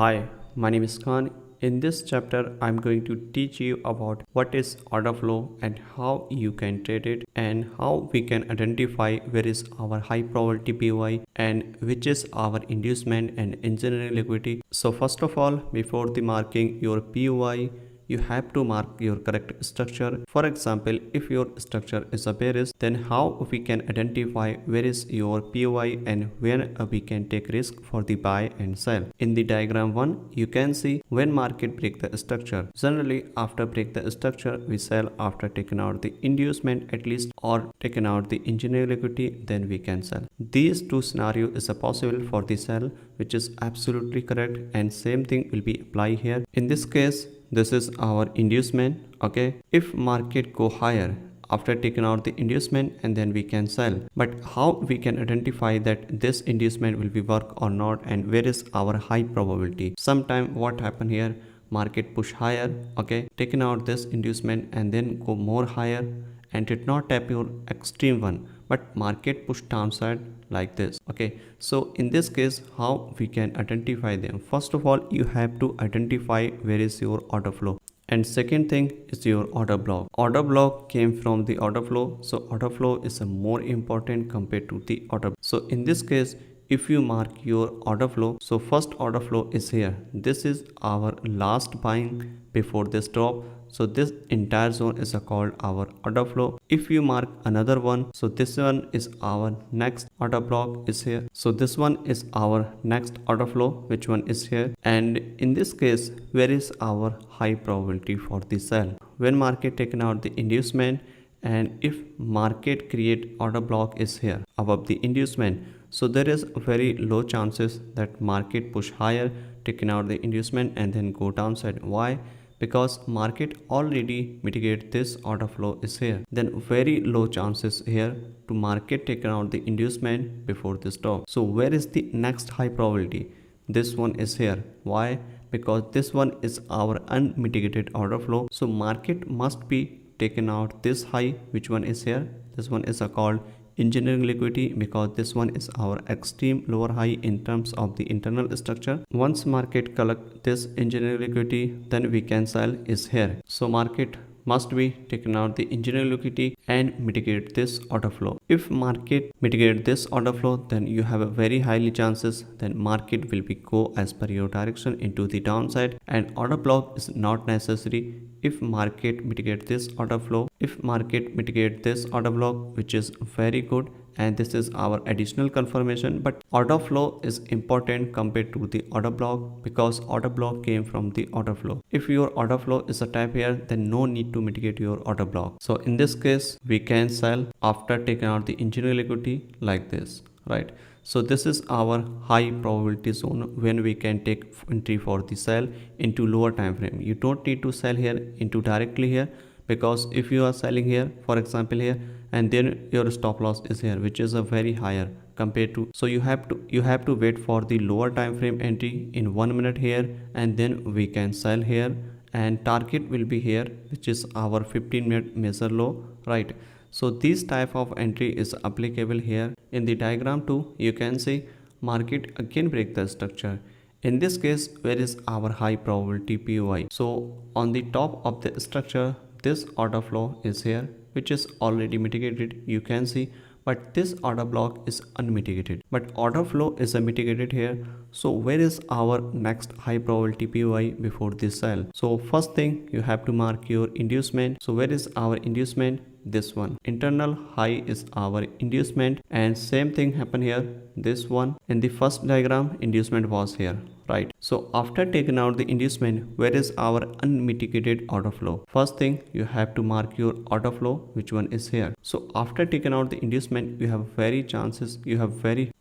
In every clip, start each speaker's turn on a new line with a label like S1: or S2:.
S1: Hi, my name is Khan. In this chapter, I'm going to teach you about what is order flow and how you can trade it and how we can identify where is our high probability POI and which is our inducement and engineering liquidity. So first of all, before the marking your POI, you have to mark your correct structure. For example, if your structure is a bearish, then how we can identify where is your POI and when we can take risk for the buy and sell. In the diagram 1, you can see when market break the structure. Generally, after break the structure, we sell after taking out the inducement at least or taking out the engineering liquidity, then we can sell. These two scenarios is a possible for the sell, which is absolutely correct, and same thing will be applied here. In this case, this is our inducement. Okay, if market go higher after taking out the inducement, and then we can sell. But how we can identify that this inducement will be work or not, and where is our high probability? Sometime what happen here, market push higher, okay, taking out this inducement and then go more higher and did not tap your extreme one, but market push downside like this. Okay, so in this case, how we can identify them? First of all, you have to identify where is your order flow, and second thing is your order block. Order block came from the order flow, so order flow is a more important compared to the order. So in this case, if you mark your order flow, so first order flow is here. This is our last buying before this drop. So this entire zone is called our order flow. If you mark another one, so this one is our next order block is here. So this one is our next order flow, which one is here. And in this case, where is our high probability for the sell? When market taken out the inducement, and if market create order block is here above the inducement, so there is very low chances that market push higher, taking out the inducement and then go downside. Why? Because market already mitigate this order flow is here, then very low chances here to market taken out the inducement before this top. So where is the next high probability? This one is here. Why? Because this one is our unmitigated order flow, so market must be taken out this high, which one is here. This one is called engineering liquidity, because this one is our extreme lower high in terms of the internal structure. Once market collect this engineering liquidity, then we can sell is here. So market must be taken out the engineering liquidity and mitigate this order flow. If market mitigate this order flow, then you have a very highly chances then market will be go as per your direction into the downside, and order block is not necessary if market mitigate this order flow. If market mitigate this order block, which is very good, and this is our additional confirmation. But order flow is important compared to the order block, because order block came from the order flow. If your order flow is a type here, then no need to mitigate your order block. So in this case, we can sell after taking out the engineering liquidity like this, right? So this is our high probability zone when we can take entry for the sell into lower time frame. You don't need to sell here into directly here, because if you are selling here, for example here, and then your stop loss is here, which is a very higher compared to, so you have to wait for the lower time frame entry in 1 minute here, and then we can sell here, and target will be here, which is our 15-minute measure low, right? So this type of entry is applicable here. In the diagram 2, you can see market again break the structure. In this case, where is our high probability POI? So on the top of the structure, this order flow is here, which is already mitigated, you can see, but this order block is unmitigated, but order flow is mitigated here. So where is our next high probability POI before this sell? So first thing, you have to mark your inducement. So where is our inducement? This one. Internal high is our inducement, and same thing happen here. This one in the first diagram, inducement was here, right? So after taking out the inducement, where is our unmitigated order flow? First thing, you have to mark your order flow, which one is here. So after taking out the inducement, you have very chances,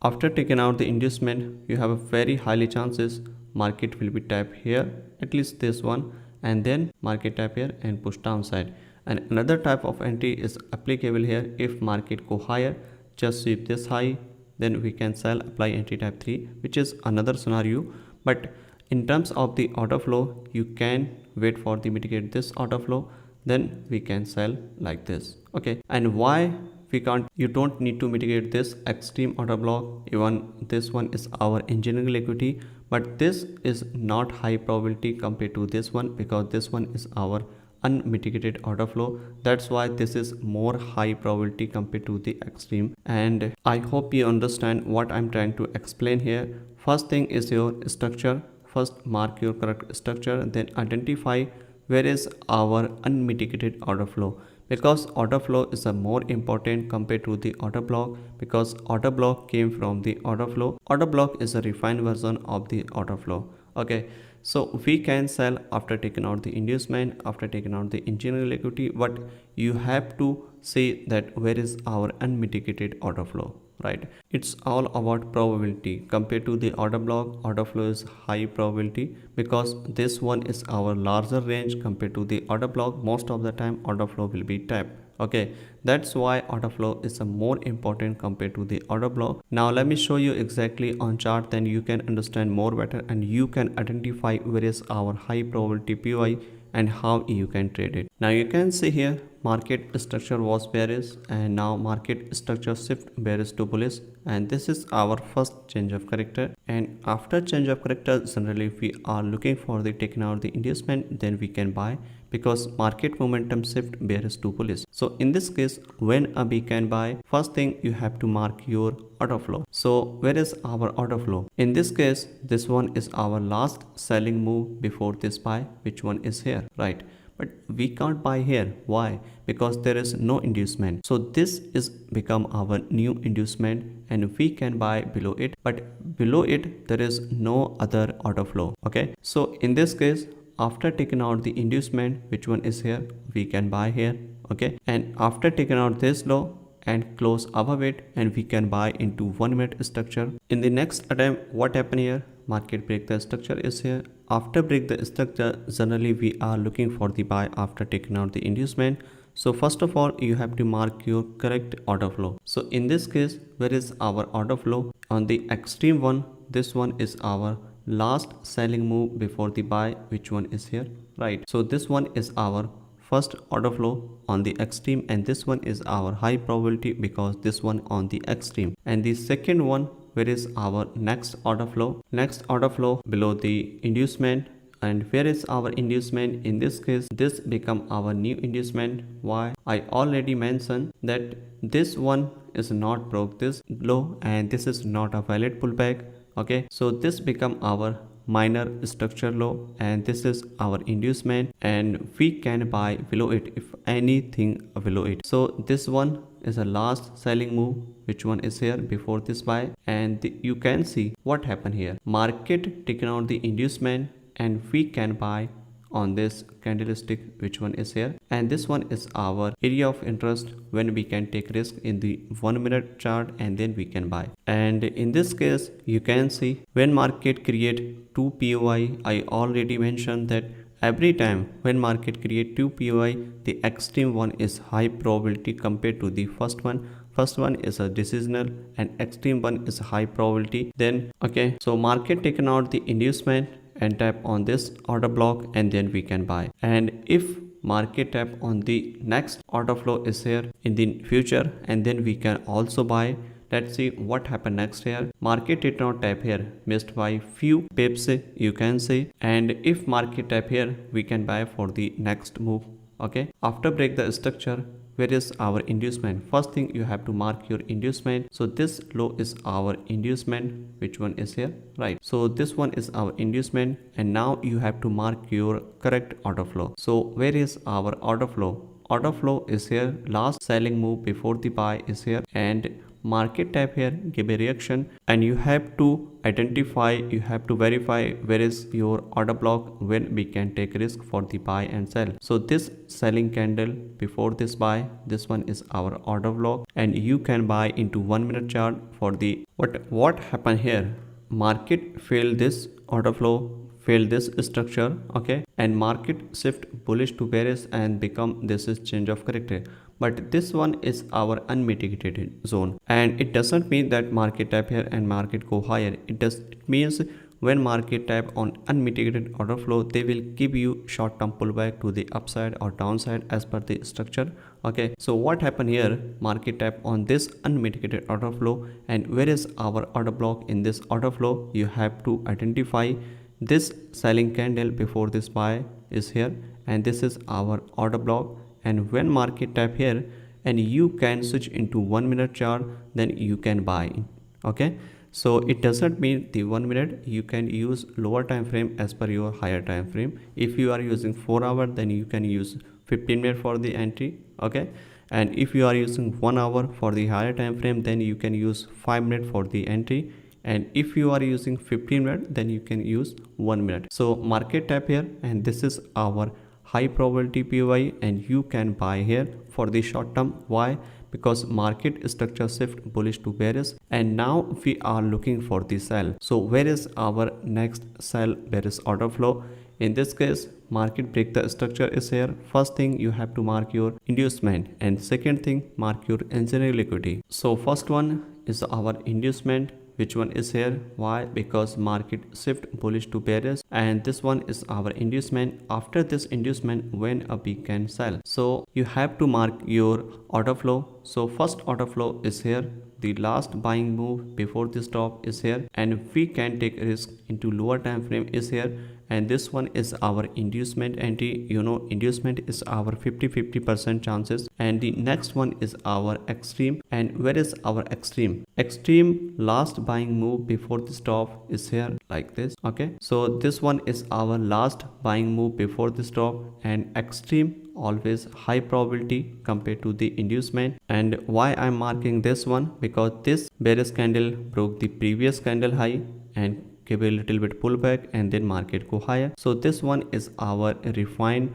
S1: after taking out the inducement, you have a very highly chances market will be tap here, at least this one, and then market tap here and push downside. And another type of entry is applicable here. If market go higher, just sweep this high, then we can sell, apply entry type 3, which is another scenario. But in terms of the order flow, you can wait for the mitigate this order flow, then we can sell like this. Okay, and why we can't? You don't need to mitigate this extreme order block. Even this one is our engineering liquidity, but this is not high probability compared to this one because this one is our unmitigated order flow. That's why this is more high probability compared to the extreme, and I hope you understand what I'm trying to explain here. First thing is your structure. First mark your correct structure, then identify where is our unmitigated order flow, because order flow is a more important compared to the order block, because order block came from the order flow. Order block is a refined version of the order flow. Okay, so we can sell after taking out the inducement, after taking out the engineering liquidity, but you have to say that where is our unmitigated order flow, right? It's all about probability. Compared to the order block, order flow is high probability because this one is our larger range. Compared to the order block, most of the time order flow will be tap. Okay, that's why order flow is a more important compared to the order block. Now let me show you exactly on chart, then you can understand more better and you can identify where is our high probability POI and how you can trade it. Now you can see here market structure was bearish and now market structure shift bearish to bullish, and this is our first change of character. And after change of character, generally if we are looking for the taking out the inducement, then we can buy because market momentum shift bearish to bullish. So in this case, when we can buy, first thing you have to mark your order flow. So where is our order flow? In this case, this one is our last selling move before this buy, which one is here, right? But we can't buy here. Why? Because there is no inducement. So this is become our new inducement and we can buy below it, but below it there is no other order flow. Okay, so in this case, after taking out the inducement, which one is here, we can buy here. Okay, and after taking out this low and close above it, and we can buy into 1 minute structure. In the next attempt, what happened here? Market break the structure is here. After break the structure, generally we are looking for the buy after taking out the inducement. So first of all, you have to mark your correct order flow. So in this case, where is our order flow? On the extreme one, this one is our last selling move before the buy, which one is here, right? So this one is our first order flow on the extreme, and this one is our high probability because this one on the extreme. And the second one, where is our next order flow? Next order flow below the inducement. And where is our inducement? In this case, this become our new inducement. Why? I already mentioned that this one is not broke this low and this is not a valid pullback. Okay, so this become our minor structure low and this is our inducement, and we can buy below it if anything below it. So this one is a last selling move, which one is here before this buy, and you can see what happened here. Market taken out the inducement and we can buy on this candlestick, which one is here, and this one is our area of interest when we can take risk in the 1 minute chart and then we can buy. And in this case, you can see when market create 2 POI, I already mentioned that every time when market create 2 POI, the extreme one is high probability compared to the first one. First one is a decisional and extreme one is a high probability. Then okay, so market taken out the inducement and tap on this order block and then we can buy. And if market tap on the next order flow is here in the future, and then we can also buy. Let's see what happened next here. Market did not tap here, missed by few pips, you can say. And if market tap here, we can buy for the next move. Okay, after break the structure, where is our inducement? First thing you have to mark your inducement. So this low is our inducement, which one is here, right? So this one is our inducement, and now you have to mark your correct order flow. So where is our order flow? Order flow is here, last selling move before the buy is here, and market tap here, give a reaction, and you have to identify, you have to verify where is your order block when we can take risk for the buy and sell. So this selling candle before this buy, this one is our order block, and you can buy into 1 minute chart for the what happened here. Market failed this order flow, failed this structure, okay, and market shift bullish to bearish and become this is change of character. But this one is our unmitigated zone, and it doesn't mean that market tap here and market go higher. It means when market tap on unmitigated order flow, they will give you short-term pullback to the upside or downside as per the structure. Okay, so what happened here, market tap on this unmitigated order flow, and where is our order block in this order flow? You have to identify this selling candle before this buy is here, and this is our order block. And when market tap here and you can switch into 1 minute chart, then you can buy. Okay, so it doesn't mean the 1 minute, you can use lower time frame as per your higher time frame. If you are using 4 hour, then you can use 15 minute for the entry. Okay, and if you are using 1 hour for the higher time frame, then you can use 5 minute for the entry. And if you are using 15 minute, then you can use 1 minute. So market tap here, and this is our high probability POI, and you can buy here for the short term. Why? Because market structure shift bullish to bearish, and now we are looking for the sell. So where is our next sell bearish order flow? In this case, market break the structure is here. First thing, you have to mark your inducement, and second thing, mark your engineering liquidity. So first one is our inducement, which one is here. Why? Because market shift bullish to bearish, and this one is our inducement. After this inducement, when we can sell, so you have to mark your order flow. So first order flow is here, the last buying move before this top is here, and we can take risk into lower time frame is here, and this one is our inducement entry. You know, inducement is our 50-50% chances, and the next one is our extreme. And where is our extreme? Extreme last buying move before the stop is here, like this. Okay, so this one is our last buying move before the stop, and extreme always high probability compared to the inducement. And why I'm marking this one? Because this bearish candle broke the previous candle high and give a little bit pullback, and then market go higher. So this one is our refined,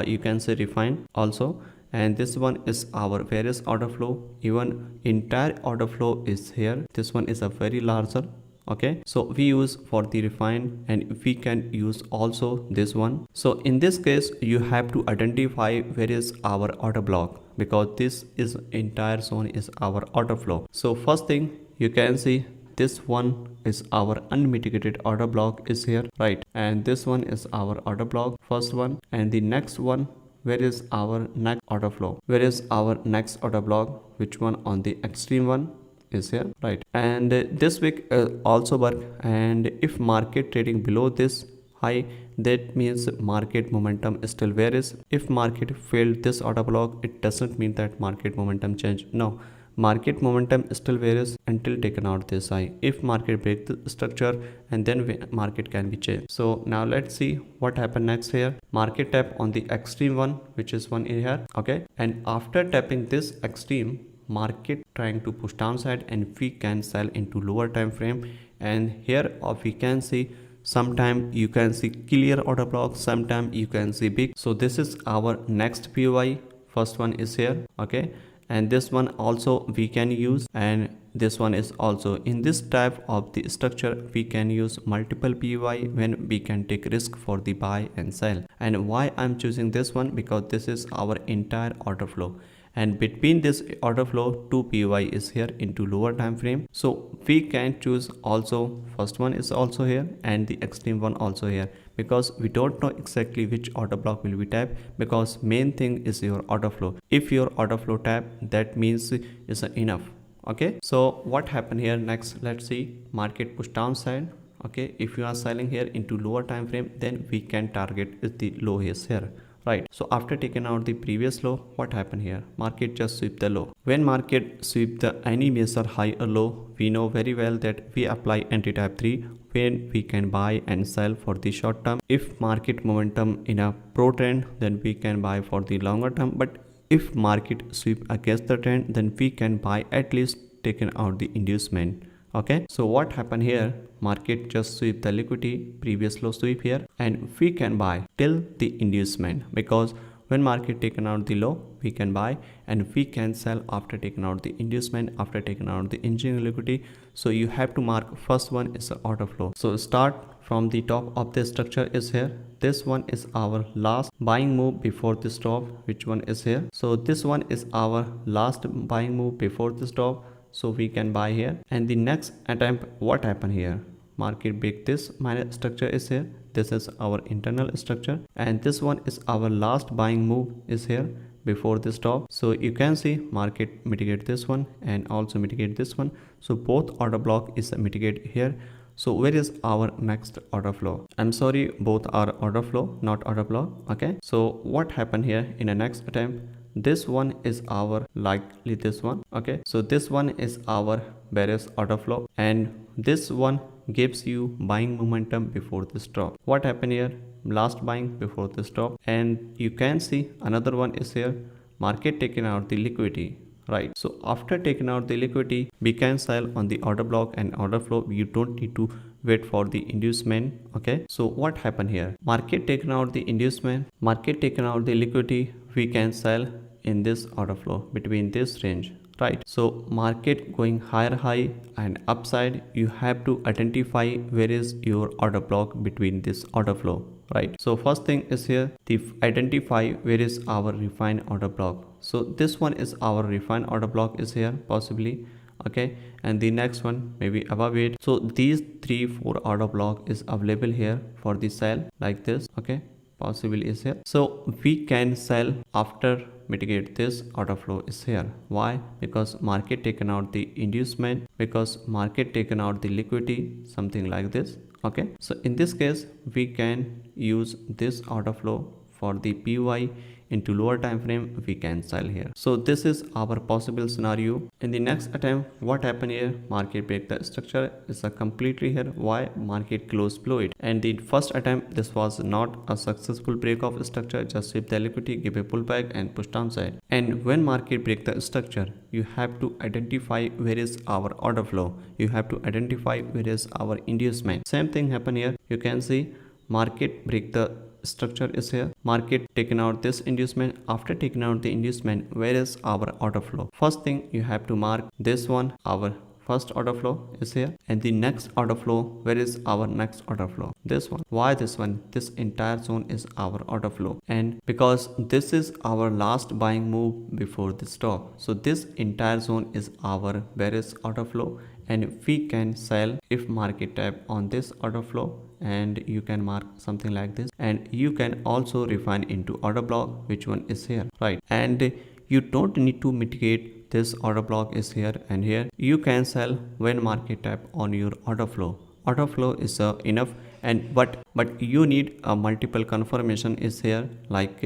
S1: you can say refined also, and this one is our various order flow. Even entire order flow is here. This one is a very larger. Okay, so we use for the refine, and we can use also this one. So in this case, you have to identify where is our order block, because this is entire zone is our order flow. So first thing, you can see this one is our unmitigated order block is here, right? And this one is our order block, first one. And the next one, where is our next order flow? Where is our next order block? Which one? On the extreme one is here, right? And this week also work. And if market trading below this high, that means market momentum is still bearish. If market failed this order block, it doesn't mean that market momentum change. No, market momentum is still bearish until taken out this high. If market break the structure, and then market can be changed. So now let's see what happened next here. Market tap on the extreme one, which is one in here. Okay, and after tapping this extreme, market trying to push downside, and we can sell into lower time frame. And here we can see sometime you can see clear order block, sometime you can see big. So this is our next POI. First one is here. Okay, and this one also we can use, and this one is also in this type of the structure. We can use multiple POI when we can take risk for the buy and sell. And why I'm choosing this one? Because this is our entire order flow, and between this order flow, 2 POI is here into lower time frame. So we can choose also first one is also here, and the extreme one also here, because we don't know exactly which order block will be tapped, because main thing is your order flow. If your order flow tap, that means is enough. Okay, so what happened here next? Let's see. Market push downside. Okay, if you are selling here into lower time frame, then we can target the low is here, right? So after taking out the previous low, what happened here? Market just sweep the low. When market sweep the any major high or low, we know very well that we apply entry type 3 when we can buy and sell for the short term. If market momentum in a pro trend, then we can buy for the longer term. But if market sweep against the trend, then we can buy at least taken out the inducement. Okay, so what happened here? Market just sweep the liquidity, previous low sweep here, and we can buy till the inducement, because when market taken out the low, we can buy, and we can sell after taking out the inducement, after taking out the engineering liquidity. So you have to mark first one is the order flow. So start from the top of the structure is here. This one is our last buying move before the stop, which one is here. So this one is our last buying move before the stop, so we can buy here. And the next attempt, what happened here? market break this minor structure is here. This is our internal structure, and this one is our last buying move is here before this top. So you can see market mitigate this one and also mitigate this one. So both order block is mitigate here. So where is our next order flow? I'm sorry, both are order flow, not order block. Okay, so what happened here in the next attempt? This one is our likely this one. Okay, so this one is our bearish order flow, and this one gives you buying momentum before this drop. What happened here? Last buying before this drop, and you can see another one is here, market taking out the liquidity, right? So after taking out the liquidity, we can sell on the order block and order flow. You don't need to wait for the inducement. Okay, so what happened here? Market taking out the inducement, market taking out the liquidity, we can sell in this order flow between this range, right? So market going higher high and upside, you have to identify where is your order block between this order flow, right? So first thing is here, the identify where is our refined order block. So this one is our refined order block is here possibly. Okay, and the next one maybe above it. So these 3-4 order block is available here for the sell like this. Okay, possibly is here. So we can sell after mitigate this order flow is here. Why? Because market taken out the inducement, because market taken out the liquidity, something like this. Okay, so in this case we can use this order flow for the PY into lower time frame, we can sell here. So this is our possible scenario. In the next attempt, what happened here? Market break the structure is a completely here. Why? Market close below it. And the first attempt, this was not a successful break of structure, just sweep the liquidity, give a pullback and push downside. And when market break the structure, you have to identify where is our order flow. You have to identify where is our inducement. Same thing happen here. You can see market break the structure is here, market taken out this inducement. After taking out the inducement, where is our order flow? First thing you have to mark this one, our first order flow is here, and the next order flow, where is our next order flow? This one. Why this one? This entire zone is our order flow, and because this is our last buying move before the stop, so this entire zone is our bearish order flow, and we can sell if market tap on this order flow, and you can mark something like this, and you can also refine into order block which one is here, right? And you don't need to mitigate this order block is here and here. You can sell when market tap on your order flow. Order flow is enough, and but you need a multiple confirmation is here, like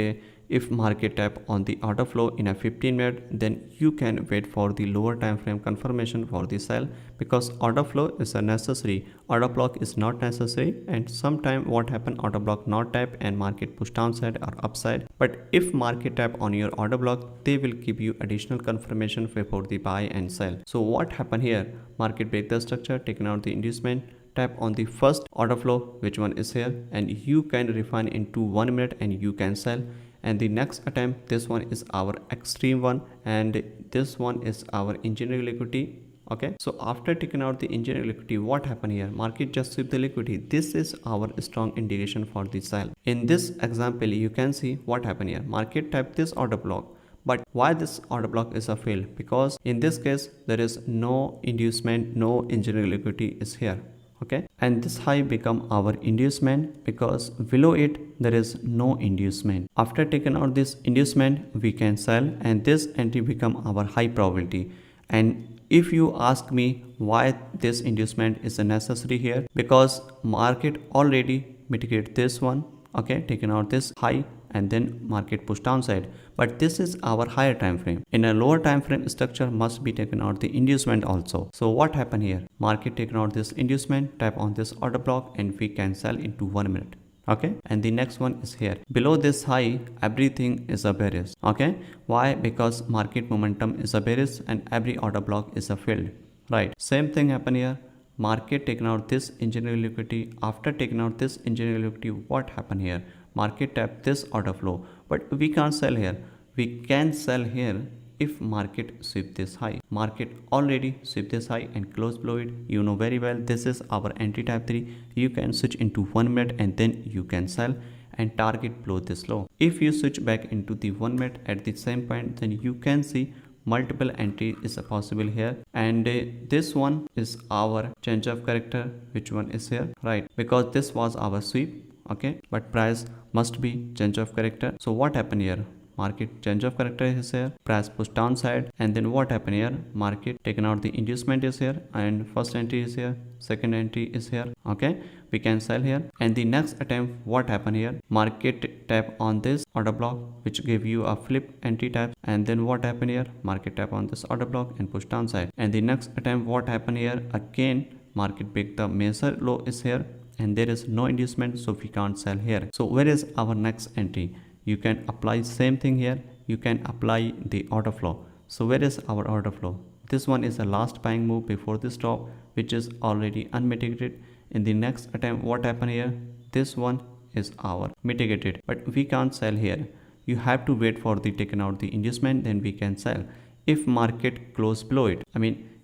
S1: if market tap on the order flow in a 15-minute, then you can wait for the lower time frame confirmation for the sell, because order flow is a necessary, order block is not necessary. And sometime what happen, order block not tap and market push downside or upside, but if market tap on your order block, they will give you additional confirmation before the buy and sell. So what happened here? Market break the structure, taken out the inducement, tap on the first order flow which one is here, and you can refine into 1 minute and you can sell. And the next attempt, this one is our extreme one, and this one is our engineering liquidity. Okay, so after taking out the engineering liquidity, what happened here? Market just sweep the liquidity. This is our strong indication for the sell. In this example, you can see what happened here. Market tap this order block, but why this order block is a fail? Because in this case there is no inducement, no engineering liquidity is here. Okay, and this high become our inducement, because below it there is no inducement. After taking out this inducement, we can sell, and this entry become our high probability. And if you ask me why this inducement is necessary here, because market already mitigate this one, okay, taken out this high, and then market push downside, but this is our higher time frame. In a lower time frame structure must be taken out the inducement also. So what happened here? Market taken out this inducement, tap on this order block, and we can sell into 1 minute. Okay, and the next one is here. Below this high, everything is a bearish. Okay, why? Because market momentum is a bearish and every order block is a filled, right? Same thing happen here. Market taken out this engineering liquidity. After taking out this engineering liquidity, what happened here? Market tap this order flow, but we can't sell here. We can sell here if market sweep this high. Market already sweep this high and close below it. You know very well this is our entry type 3. You can switch into 1 minute and then you can sell and target below this low. If you switch back into the 1 minute at the same point, then you can see multiple entry is possible here, and this one is our change of character, which one is here, right? Because this was our sweep, okay, but price must be change of character. So what happened here? Market change of character is here, price push downside, and then what happened here? Market taken out the inducement is here, and first entry is here, second entry is here, okay, we can sell here. And the next attempt, what happened here? Market tap on this order block, which gave you a flip entry tap, and then what happened here? Market tap on this order block and push downside. And the next attempt, what happened here? Again market break the major low is here, and there is no inducement, so we can't sell here. So where is our next entry? You can apply same thing here, you can apply the order flow. So where is our order flow? This one is the last buying move before the stop, which is already unmitigated. In the next attempt, what happened here? This one is our mitigated, but we can't sell here. You have to wait for the taken out the inducement, then we can sell. If market close below it,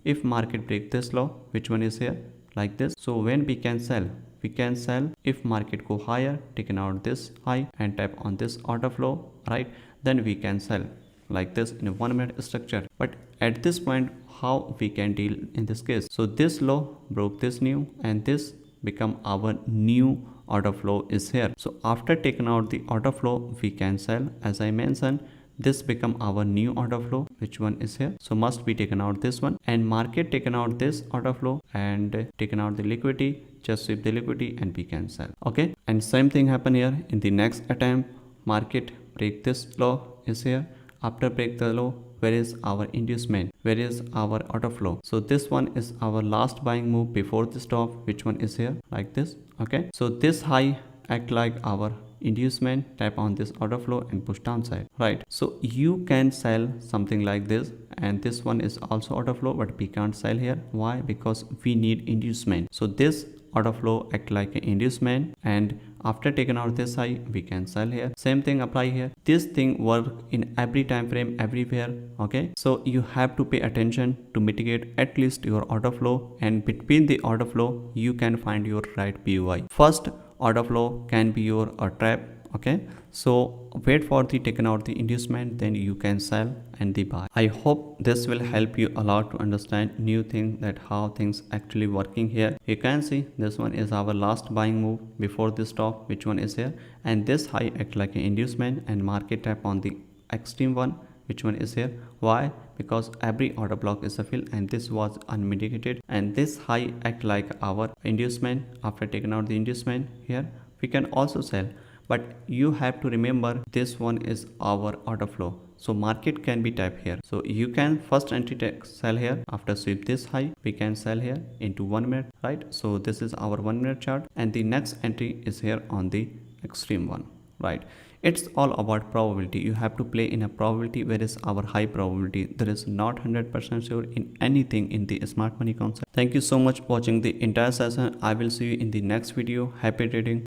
S1: if market break this low, which one is here, like this, so when we can sell? We can sell if market go higher, taken out this high and tap on this order flow, right? Then we can sell like this in a 1 minute structure. But at this point, how we can deal in this case? So this low broke this new, and this become our new order flow is here. So after taking out the order flow, we can sell. As I mentioned, this become our new order flow, which one is here, so must be taken out this one, and market taken out this order flow and taken out the liquidity, just sweep the liquidity and we can sell, okay. And same thing happen here in the next attempt. Market break this low is here, after break the low, where is our inducement, where is our order flow? So this one is our last buying move before the stop, which one is here, like this, okay. So this high act like our inducement, tap on this order flow and push downside, right? So you can sell something like this, and this one is also order flow, but we can't sell here. Why? Because we need inducement. So this order flow act like an inducement, and after taking out this high, we can sell here. Same thing apply here. This thing work in every time frame, everywhere, okay. So you have to pay attention to mitigate at least your order flow, and between the order flow you can find your right POI. First order flow can be your trap, okay. So wait for the taken out the inducement, then you can sell and the buy. I hope this will help you a lot to understand new thing, that how things actually working here. You can see this one is our last buying move before this stop, which one is here, and this high act like an inducement, and market tap on the extreme one, which one is here. Why? Because every order block is a fill, and this was unmitigated, and this high act like our inducement. After taking out the inducement here, we can also sell, but you have to remember this one is our order flow, so market can be tapped here. So you can first entry sell here, after sweep this high we can sell here into 1 minute, right? So this is our 1 minute chart, and the next entry is here on the extreme one, right? It's all about probability. You have to play in a probability, where is our high probability. There is not 100% sure in anything in the smart money concept. Thank you so much for watching the entire session. I will see you in the next video. Happy trading.